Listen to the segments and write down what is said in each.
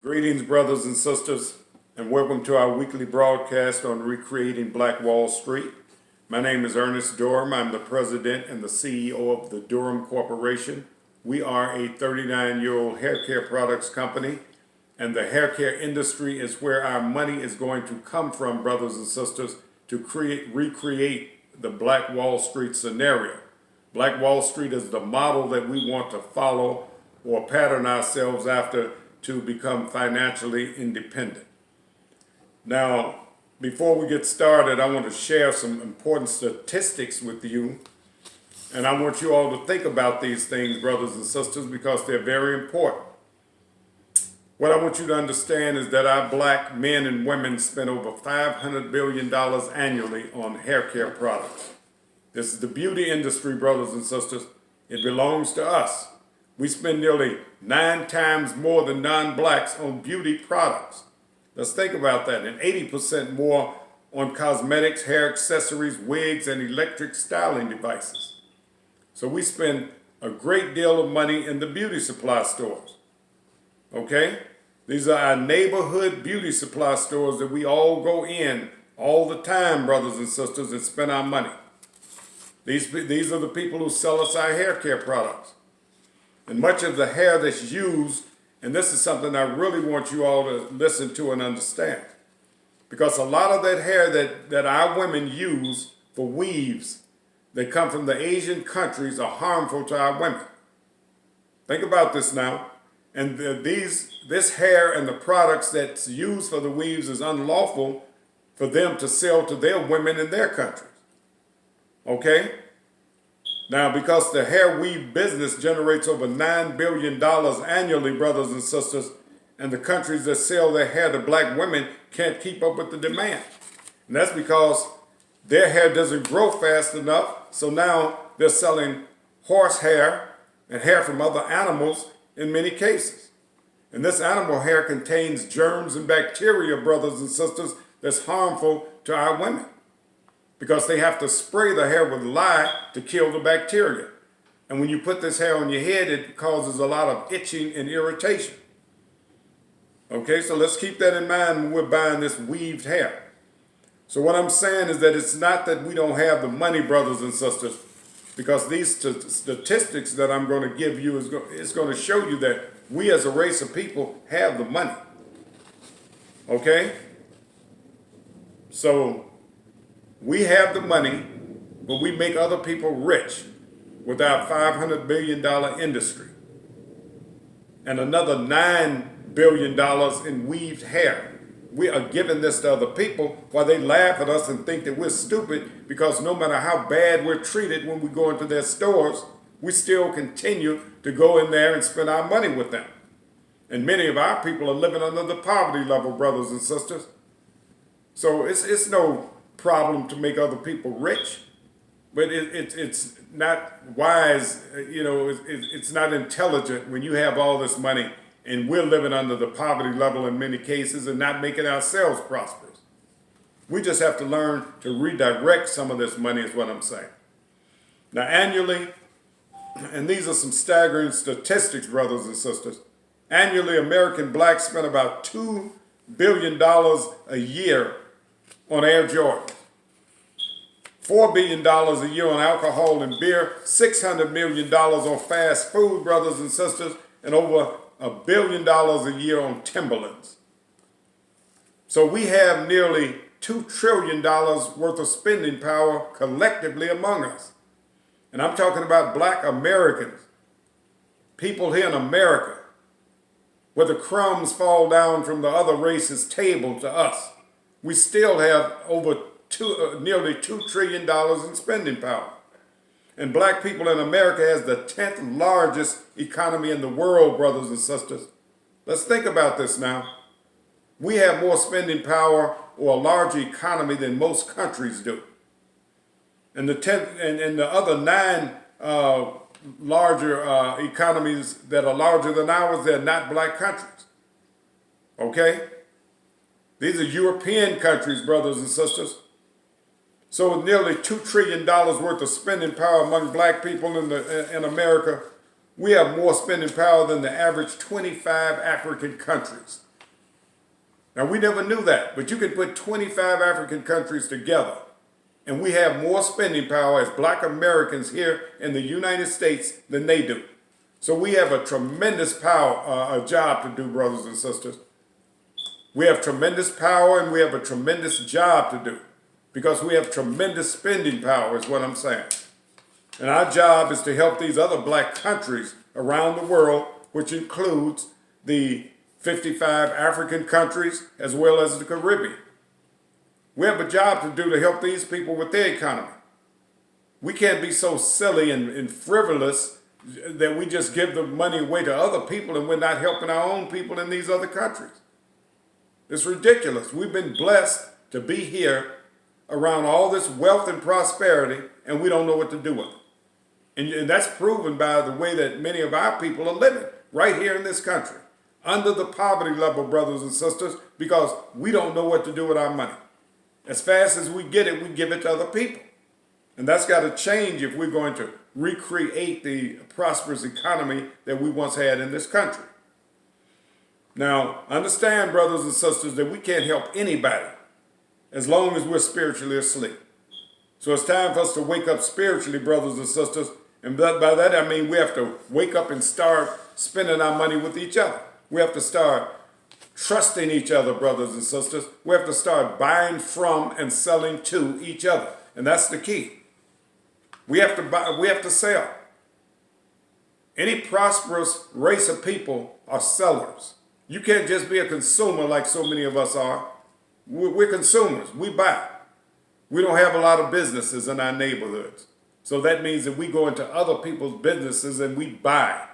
Greetings, brothers and sisters, and welcome to our weekly broadcast on recreating Black Wall Street. My name is Ernest Durham. I'm the president and the CEO of the Durham Corporation. We are a 39-year-old hair care products company, and the hair care industry is where our money is going to come from, brothers and sisters, to recreate the Black Wall Street scenario. Black Wall Street is the model that we want to follow or pattern ourselves after to become financially independent. Now, before we get started, I want to share some important statistics with you. And I want you all to think about these things, brothers and sisters, because they're very important. What I want you to understand is that our black men and women spend over $500 billion annually on hair care products. This is the beauty industry, brothers and sisters. It belongs to us. We spend nearly 9 times more than non-blacks on beauty products. Let's think about that. And 80% more on cosmetics, hair accessories, wigs, and electric styling devices. So we spend a great deal of money in the beauty supply stores. Okay? These are our neighborhood beauty supply stores that we all go in all the time, brothers and sisters, and spend our money. These are the people who sell us our hair care products. And much of the hair that's used, and this is something I really want you all to listen to and understand, because a lot of that hair that our women use for weaves that come from the Asian countries are harmful to our women. Think about this now. And this hair and the products that's used for the weaves is unlawful for them to sell to their women in their countries. Okay? Now, because the hair weave business generates over $9 billion annually, brothers and sisters, and the countries that sell their hair to black women can't keep up with the demand. And that's because their hair doesn't grow fast enough, so now they're selling horse hair and hair from other animals in many cases. And this animal hair contains germs and bacteria, brothers and sisters, that's harmful to our women, because they have to spray the hair with lye to kill the bacteria. And when you put this hair on your head, it causes a lot of itching and irritation. Okay, so let's keep that in mind when we're buying this weaved hair. So what I'm saying is that it's not that we don't have the money, brothers and sisters, because these statistics that I'm going to give you is going to show you that we as a race of people have the money. Okay? So we have the money, but we make other people rich with our $500 billion industry and another $9 billion in weaved hair. We are giving this to other people while they laugh at us and think that we're stupid, because no matter how bad we're treated when we go into their stores, we still continue to go in there and spend our money with them. And many of our people are living under the poverty level, brothers and sisters. So it's no problem to make other people rich, but it's not wise, it's not intelligent when you have all this money and we're living under the poverty level in many cases and not making ourselves prosperous. We just have to learn to redirect some of this money, is what I'm saying. Now, annually, and these are some staggering statistics, brothers and sisters, annually American blacks spend about $2 billion a year on Air Jordans, $4 billion a year on alcohol and beer, $600 million on fast food, brothers and sisters, and over $1 billion a year on Timberlands. So we have nearly $2 trillion worth of spending power collectively among us. And I'm talking about black Americans, people here in America, where the crumbs fall down from the other races' table to us. We still have over nearly $2 trillion in spending power. And black people in America has the 10th largest economy in the world, brothers and sisters. Let's think about this now. We have more spending power or a larger economy than most countries do. And the other 9 larger economies that are larger than ours, they're not black countries. Okay? These are European countries, brothers and sisters. So with nearly $2 trillion worth of spending power among black people in America, we have more spending power than the average 25 African countries. Now, we never knew that, but you can put 25 African countries together, and we have more spending power as black Americans here in the United States than they do. So we have a tremendous a job to do, brothers and sisters. We have tremendous power and we have a tremendous job to do because we have tremendous spending power is what I'm saying. And our job is to help these other black countries around the world, which includes the 55 African countries as well as the Caribbean. We have a job to do to help these people with their economy. We can't be so silly and frivolous that we just give the money away to other people and we're not helping our own people in these other countries. It's ridiculous. We've been blessed to be here around all this wealth and prosperity, and we don't know what to do with it. And that's proven by the way that many of our people are living right here in this country, under the poverty level, brothers and sisters, because we don't know what to do with our money. As fast as we get it, we give it to other people. And that's got to change if we're going to recreate the prosperous economy that we once had in this country. Now, understand, brothers and sisters, that we can't help anybody as long as we're spiritually asleep. So it's time for us to wake up spiritually, brothers and sisters. And by that, I mean we have to wake up and start spending our money with each other. We have to start trusting each other, brothers and sisters. We have to start buying from and selling to each other. And that's the key. We have to buy, we have to sell. Any prosperous race of people are sellers. You can't just be a consumer like so many of us are. We're consumers. We buy. We don't have a lot of businesses in our neighborhoods. So that means that we go into other people's businesses and we buy.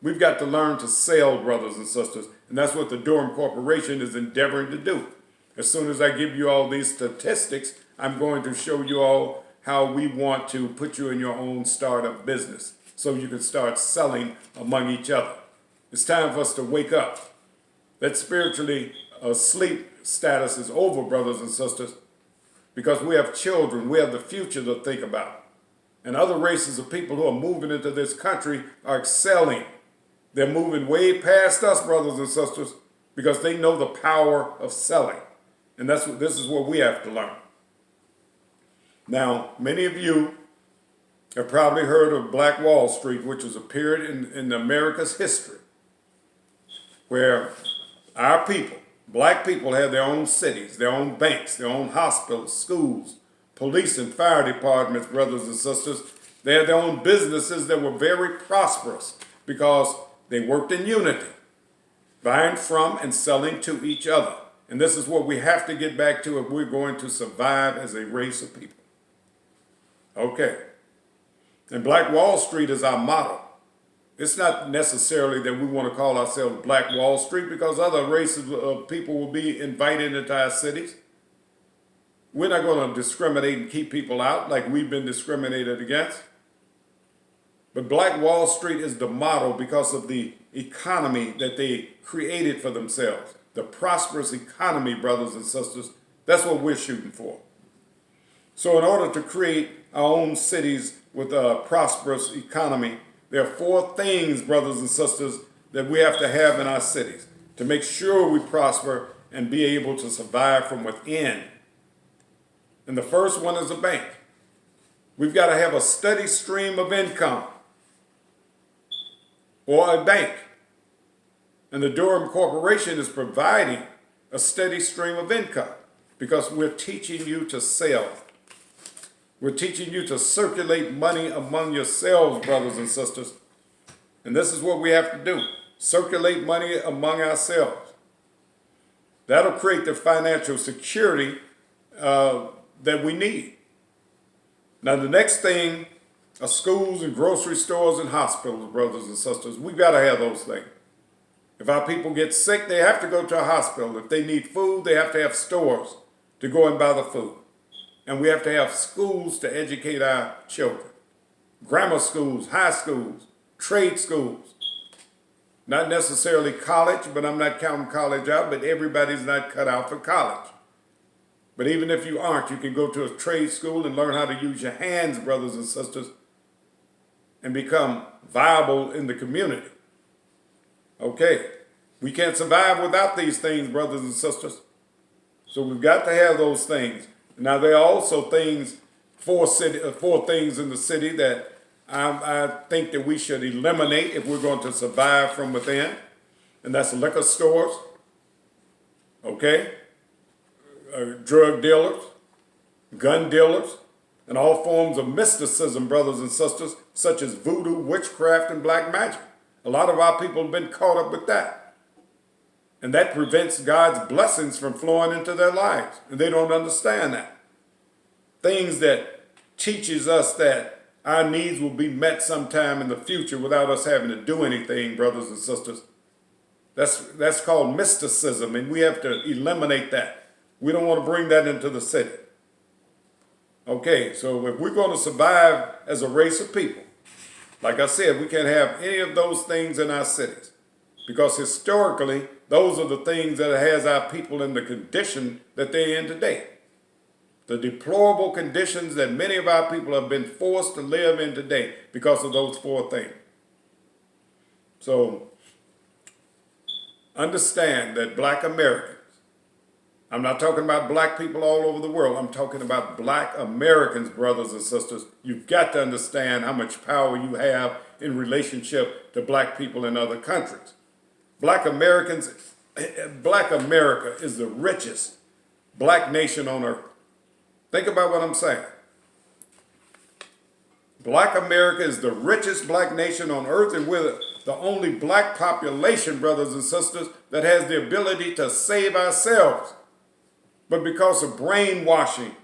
We've got to learn to sell, brothers and sisters. And that's what the Durham Corporation is endeavoring to do. As soon as I give you all these statistics, I'm going to show you all how we want to put you in your own startup business so you can start selling among each other. It's time for us to wake up. That spiritually asleep status is over, brothers and sisters, because we have children. We have the future to think about. And other races of people who are moving into this country are excelling. They're moving way past us, brothers and sisters, because they know the power of selling. And this is what we have to learn. Now, many of you have probably heard of Black Wall Street, which was a period in America's history where our people, black people, had their own cities, their own banks, their own hospitals, schools, police and fire departments, brothers and sisters. They had their own businesses that were very prosperous because they worked in unity, buying from and selling to each other. And this is what we have to get back to if we're going to survive as a race of people. Okay. And Black Wall Street is our motto. It's not necessarily that we want to call ourselves Black Wall Street because other races of people will be invited into our cities. We're not going to discriminate and keep people out like we've been discriminated against. But Black Wall Street is the model because of the economy that they created for themselves. The prosperous economy, brothers and sisters, that's what we're shooting for. So in order to create our own cities with a prosperous economy, there are 4 things, brothers and sisters, that we have to have in our cities to make sure we prosper and be able to survive from within. And the first one is a bank. We've got to have a steady stream of income or a bank. And the Durham Corporation is providing a steady stream of income because we're teaching you to sell. We're teaching you to circulate money among yourselves, brothers and sisters. And this is what we have to do. Circulate money among ourselves. That'll create the financial security that we need. Now, the next thing are schools and grocery stores and hospitals, brothers and sisters. We've got to have those things. If our people get sick, they have to go to a hospital. If they need food, they have to have stores to go and buy the food. And we have to have schools to educate our children. Grammar schools, high schools, trade schools. Not necessarily college, but I'm not counting college out, but everybody's not cut out for college. But even if you aren't, you can go to a trade school and learn how to use your hands, brothers and sisters, and become viable in the community. Okay. We can't survive without these things, brothers and sisters. So we've got to have those things. Now there are also things, four things in the city that I think that we should eliminate if we're going to survive from within. And that's liquor stores, okay? Drug dealers, gun dealers, and all forms of mysticism, brothers and sisters, such as voodoo, witchcraft, and black magic. A lot of our people have been caught up with that. And that prevents God's blessings from flowing into their lives. And they don't understand that. Things that teaches us that our needs will be met sometime in the future without us having to do anything, brothers and sisters. That's called mysticism, and we have to eliminate that. We don't want to bring that into the city. Okay, so if we're going to survive as a race of people, like I said, we can't have any of those things in our cities. Because historically, those are the things that has our people in the condition that they're in today. The deplorable conditions that many of our people have been forced to live in today because of those four things. So, understand that black Americans, I'm not talking about black people all over the world, I'm talking about black Americans, brothers and sisters. You've got to understand how much power you have in relationship to black people in other countries. Black America is the richest black nation on earth. Think about what I'm saying. Black America is the richest black nation on earth, and we're the only black population, brothers and sisters, that has the ability to save ourselves. But because of brainwashing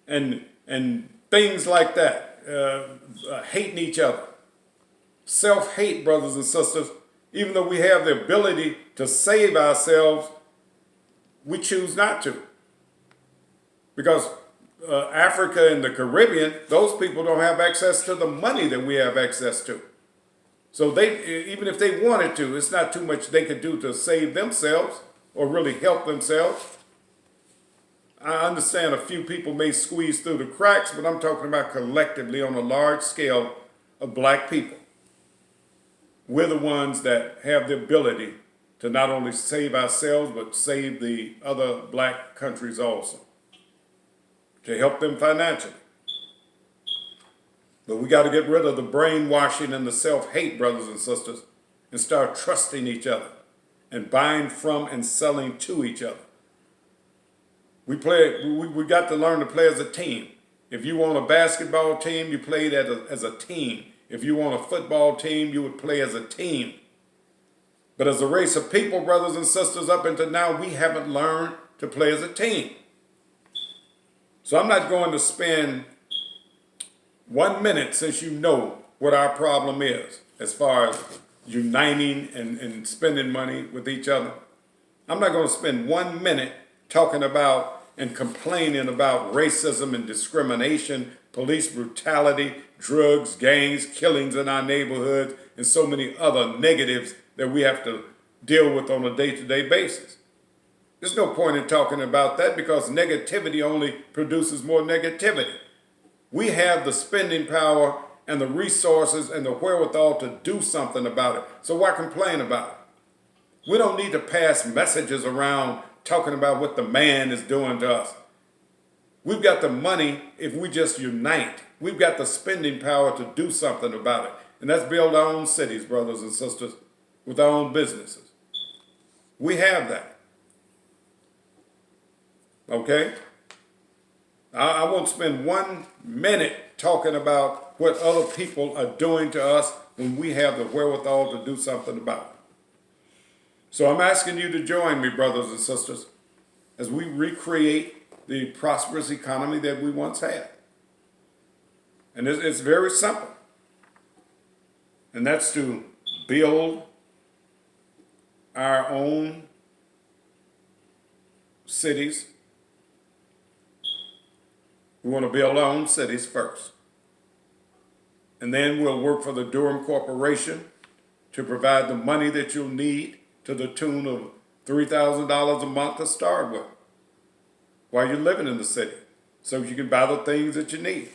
and things like that, hating each other, self-hate, brothers and sisters, even though we have the ability to save ourselves, we choose not to. Because Africa and the Caribbean, those people don't have access to the money that we have access to. So they, even if they wanted to, it's not too much they could do to save themselves or really help themselves. I understand a few people may squeeze through the cracks, but I'm talking about collectively on a large scale of black people. We're the ones that have the ability to not only save ourselves, but save the other black countries also, to help them financially. But we got to get rid of the brainwashing and the self-hate, brothers and sisters, and start trusting each other and buying from and selling to each other. We got to learn to play as a team. If you want a basketball team, you played as a team. If you want a football team, you would play as a team. But as a race of people, brothers and sisters, up until now, we haven't learned to play as a team. So I'm not going to spend 1 minute, since you know what our problem is as far as uniting and spending money with each other. I'm not going to spend 1 minute talking about and complaining about racism and discrimination, police brutality, drugs, gangs, killings in our neighborhoods, and so many other negatives that we have to deal with on a day-to-day basis. There's no point in talking about that because negativity only produces more negativity. We have the spending power and the resources and the wherewithal to do something about it. So why complain about it? We don't need to pass messages around talking about what the man is doing to us. We've got the money if we just unite. We've got the spending power to do something about it. And that's build our own cities, brothers and sisters, with our own businesses. We have that. Okay? I won't spend 1 minute talking about what other people are doing to us when we have the wherewithal to do something about it. So I'm asking you to join me, brothers and sisters, as we recreate the prosperous economy that we once had. And it's very simple. And that's to build our own cities. We want to build our own cities first. And then we'll work for the Durham Corporation to provide the money that you'll need to the tune of $3,000 a month to start with while you're living in the city so you can buy the things that you need.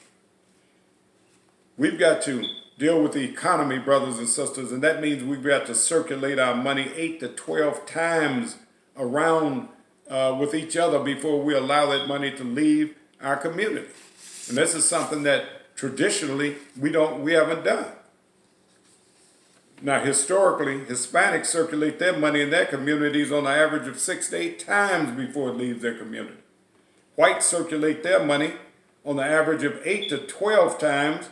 We've got to deal with the economy, brothers and sisters, and that means we've got to circulate our money 8 to 12 times around with each other before we allow that money to leave our community. And this is something that traditionally we haven't done. Now, historically, Hispanics circulate their money in their communities on an average of 6 to 8 times before it leaves their community. Whites circulate their money on the average of 8 to 12 times.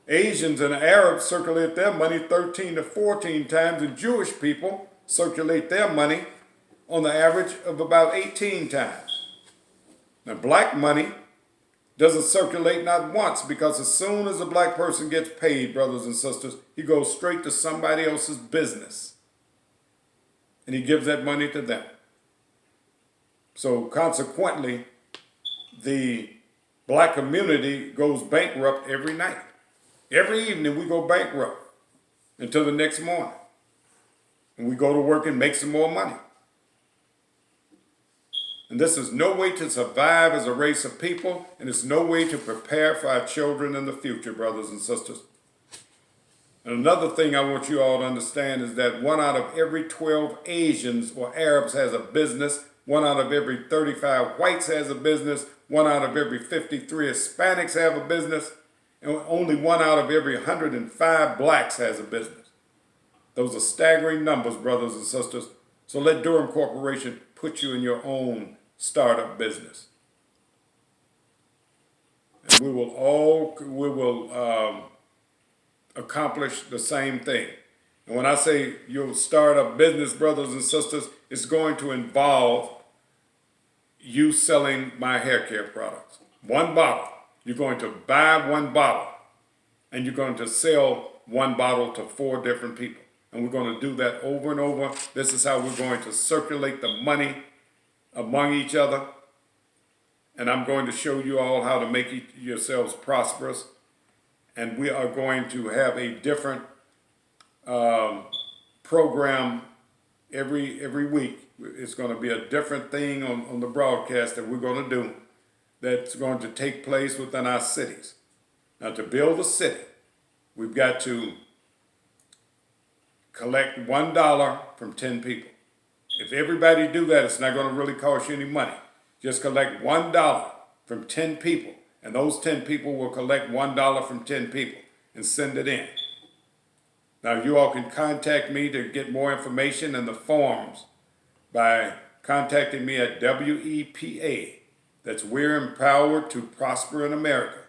Asians and Arabs circulate their money 13 to 14 times, and Jewish people circulate their money on the average of about 18 times. Now, black money doesn't circulate not once, because as soon as a black person gets paid, brothers and sisters, he goes straight to somebody else's business and he gives that money to them. So consequently, the black community goes bankrupt every night. Every evening we go bankrupt until the next morning. And we go to work and make some more money. And this is no way to survive as a race of people, and it's no way to prepare for our children in the future, brothers and sisters. And another thing I want you all to understand is that 1 out of every 12 Asians or Arabs has a business, 1 out of every 35 whites has a business, 1 out of every 53 Hispanics have a business, and only 1 out of every 105 blacks has a business. Those are staggering numbers, brothers and sisters. So let Durham Corporation put you in your own startup business. And we will accomplish the same thing. And when I say you'll start a business, brothers and sisters, it's going to involve you selling my hair care products. 1 bottle. You're going to buy 1 bottle, and you're going to sell 1 bottle to 4 different people. And we're going to do that over and over. This is how we're going to circulate the money among each other. And I'm going to show you all how to make yourselves prosperous. And we are going to have a different program every week. It's going to be a different thing on the broadcast that we're going to do that's going to take place within our cities. Now, to build a city, we've got to collect $1 from 10 people. If everybody do that, it's not going to really cost you any money. Just collect $1 from 10 people, and those 10 people will collect $1 from 10 people and send it in. Now, you all can contact me to get more information and the forms by contacting me at WEPA. That's We're Empowered to Prosper in America.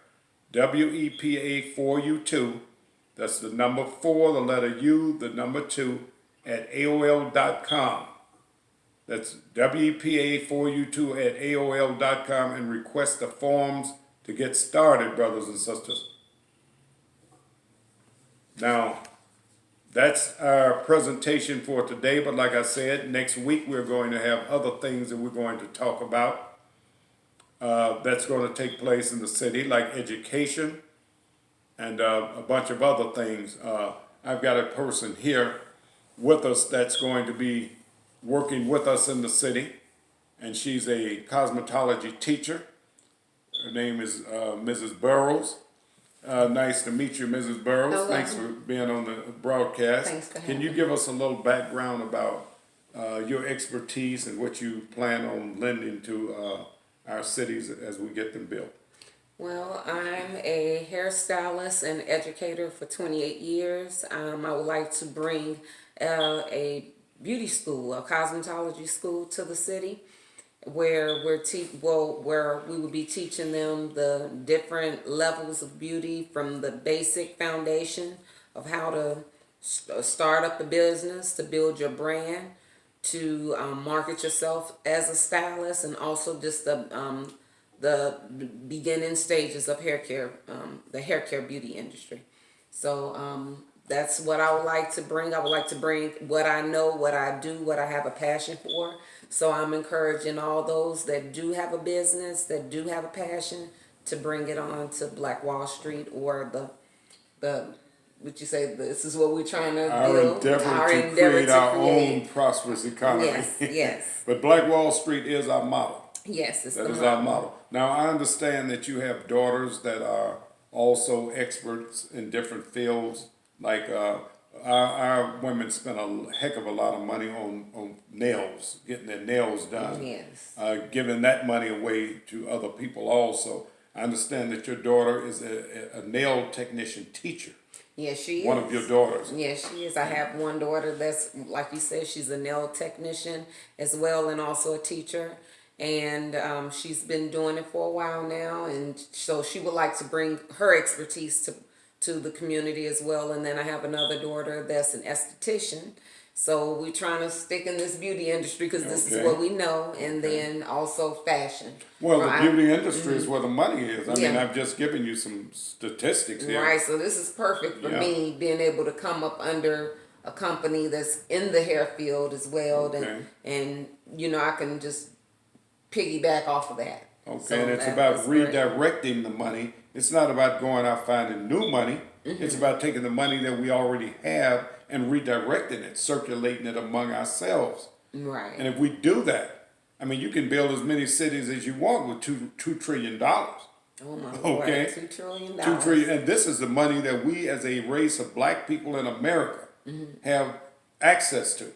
WEPA 4U2. That's the number 4, the letter U, the number 2, at AOL.com. That's WEPA4U2 at AOL.com, and request the forms to get started, brothers and sisters. Now, that's our presentation for today, but like I said, next week we're going to have other things that we're going to talk about that's going to take place in the city, like education and a bunch of other things. I've got a person here with us that's going to be working with us in the city, and she's a cosmetology teacher. Her name is Mrs. Burrows. Nice to meet you, Mrs. Burrows. Hello. Thanks for being on the broadcast. Thanks for Can having you me. give us a little background about your expertise and what you plan on lending to our cities as we get them built? Well, I'm a hairstylist and educator for 28 years. I would like to bring a beauty school, a cosmetology school to the city, where where we will be teaching them the different levels of beauty, from the basic foundation of how to start up the business, to build your brand, to market yourself as a stylist, and also just the beginning stages of hair care, the hair care beauty industry. So that's what I would like to bring. I would like to bring what I know, what I do, what I have a passion for. So I'm encouraging all those that do have a business, that do have a passion, to bring it on to Black Wall Street, or the would you say this is what we're trying to build? Our endeavor to create our own prosperous economy. Yes, yes. But Black Wall Street is our model. Yes, it's That the is model. our model. Now, I understand that you have daughters that are also experts in different fields. Like our women spend a heck of a lot of money on nails, getting their nails done. Yes. Giving that money away to other people also. I understand that your daughter is a nail technician teacher. Yes, she is. One of your daughters. Yes, she is. I have one daughter that's, like you said, she's a nail technician as well and also a teacher. And she's been doing it for a while now. And so she would like to bring her expertise to the community as well. And then I have another daughter that's an esthetician. So we're trying to stick in this beauty industry because this is what we know. And then also fashion. Well, the beauty industry is where the money is. I mean, Yeah. I've just given you some statistics here. Right, so this is perfect for me being able to come up under a company that's in the hair field as well, and you know I can just piggyback off of that. Okay, So and it's that about was great. redirecting the money. It's not about going out finding new money. It's about taking the money that we already have and redirecting it, circulating it among ourselves. Right. And if we do that, I mean, you can build as many cities as you want with $2 trillion. Oh my Lord, Okay, $2 trillion. $2 trillion, and this is the money that we, as a race of black people in America, have access to.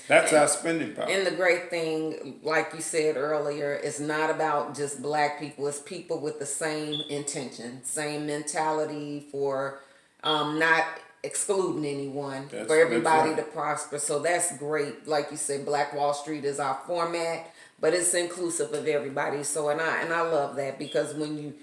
That's our spending power. And the great thing, like you said earlier, it's not about just black people. It's people with the same intention, same mentality for not excluding anyone, for everybody to prosper. So that's great. Like you said, Black Wall Street is our format, but it's inclusive of everybody. So and I love that because when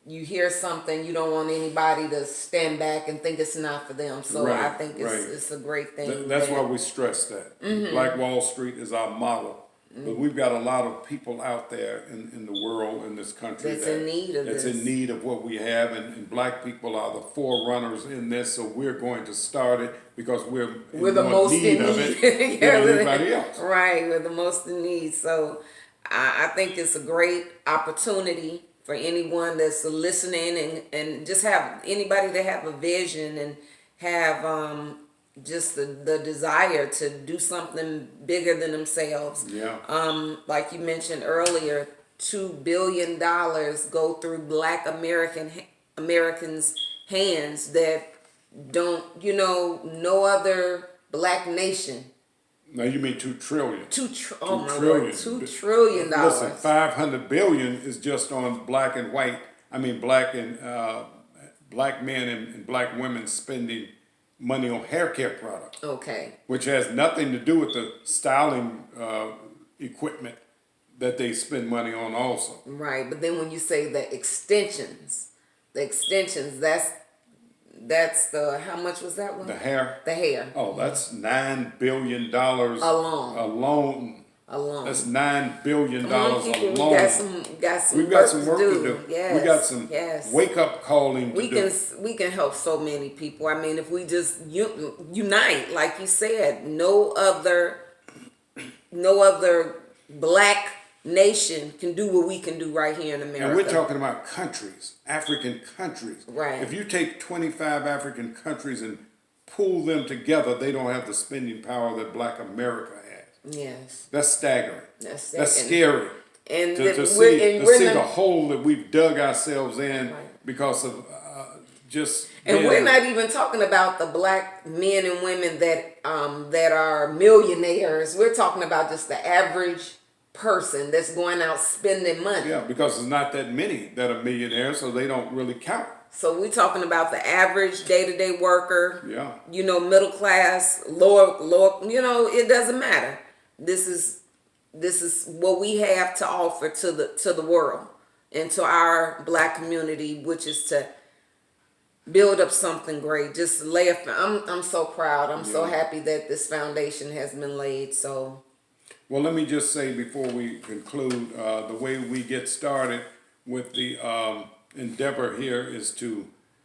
you hear something, you don't want anybody to stand back and think it's not for them. So I think it's a great thing. That's why we stress that. Black Wall Street is our model. But we've got a lot of people out there in the world, in this country, that's in need of that's this. in need of what we have, and black people are the forerunners in this, so we're going to start it because we're the most in of need it than anybody else. Right, we're the most in need. So I think it's a great opportunity for anyone that's listening and just have anybody that have a vision and have just the desire to do something bigger than themselves. Yeah. Like you mentioned earlier, $2 billion go through Black Americans' hands that don't, no other Black nation. Now you mean $2 trillion? Oh my Lord, $2 trillion. Listen, 500 billion is just on black and white. I mean, black men and black women spending money on hair care products. Okay. Which has nothing to do with the styling equipment that they spend money on also. Right, but then when you say the extensions, that's the, how much was that one? The hair. The hair. Oh, that's $9 billion alone. That's $9 billion alone. We got some We've got some work to do. Yes, we got some wake up calling to do. We can help so many people. I mean, if we just unite, like you said, no other Black nation can do what we can do right here in America. And we're talking about countries, African countries. Right. If you take 25 African countries and pull them together, they don't have the spending power that Black America has. Yes. That's staggering. That's scary. And to see the hole that we've dug ourselves in because of And we're not even talking about the Black men and women that are millionaires. We're talking about just the average person that's going out spending money. Yeah, because there's not that many that are millionaires, so they don't really count. So we're talking about the average day-to-day worker. Yeah. Middle class, lower. It doesn't matter. This is what we have to offer to the world and to our Black community, which is to build up something great. Just lay I'm so proud. I'm so happy that this foundation has been laid. So. Well, let me just say before we conclude, the way we get started with the endeavor here is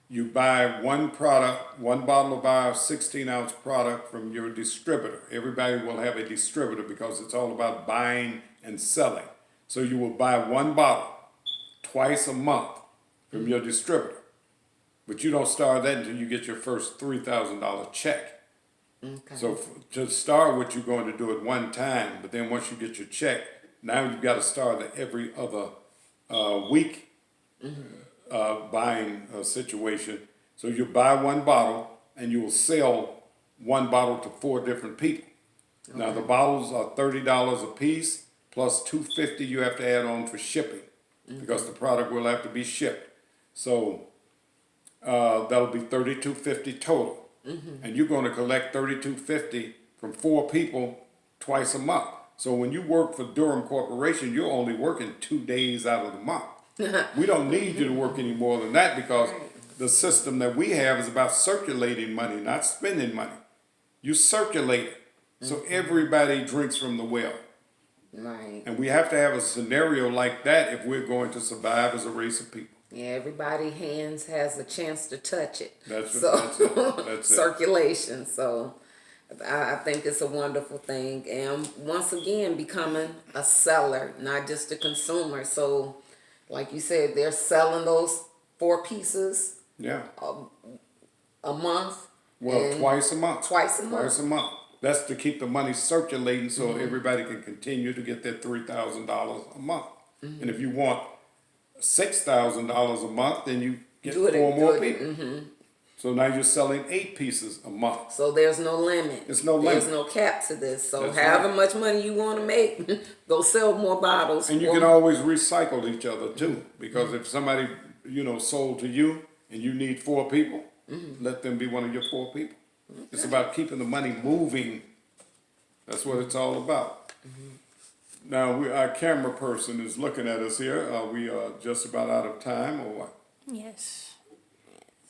you buy one product, one bottle of our 16-ounce product from your distributor. Everybody will have a distributor because it's all about buying and selling. So you will buy one bottle twice a month from your distributor. But you don't start that until you get your first $3,000 check. Okay. So to start with, you're going to do it one time, but then once you get your check, now you've got to start the every other week buying situation. So you buy one bottle and you will sell one bottle to 4 different people. Okay. Now the bottles are $30 a piece plus $2.50 you have to add on for shipping because the product will have to be shipped. So that'll be $32.50 total, and you're going to collect $32.50 from 4 people twice a month. So when you work for Durham Corporation, you're only working 2 days out of the month. We don't need you to work any more than that because the system that we have is about circulating money, not spending money. You circulate it, so everybody drinks from the well. Right. And we have to have a scenario like that if we're going to survive as a race of people. Yeah, everybody hands has a chance to touch it. That's it. Circulation. So I think it's a wonderful thing. And once again, becoming a seller, not just a consumer. So like you said, they're selling those 4 pieces a month. Well, twice a month. Twice a month. Twice a month. That's to keep the money circulating so everybody can continue to get their $3,000 a month. And if you want $6,000 a month, then you get 4 more people. So now you're selling 8 pieces a month. So there's no limit. There's no limit. There's no cap to this. So That's however much money you want to make, go sell more bottles. And you can always recycle each other too. Because if somebody, sold to you and you need 4 people, let them be one of your 4 people. Okay. It's about keeping the money moving. That's what it's all about. Now, our camera person is looking at us here. We are just about out of time, or what? Yes.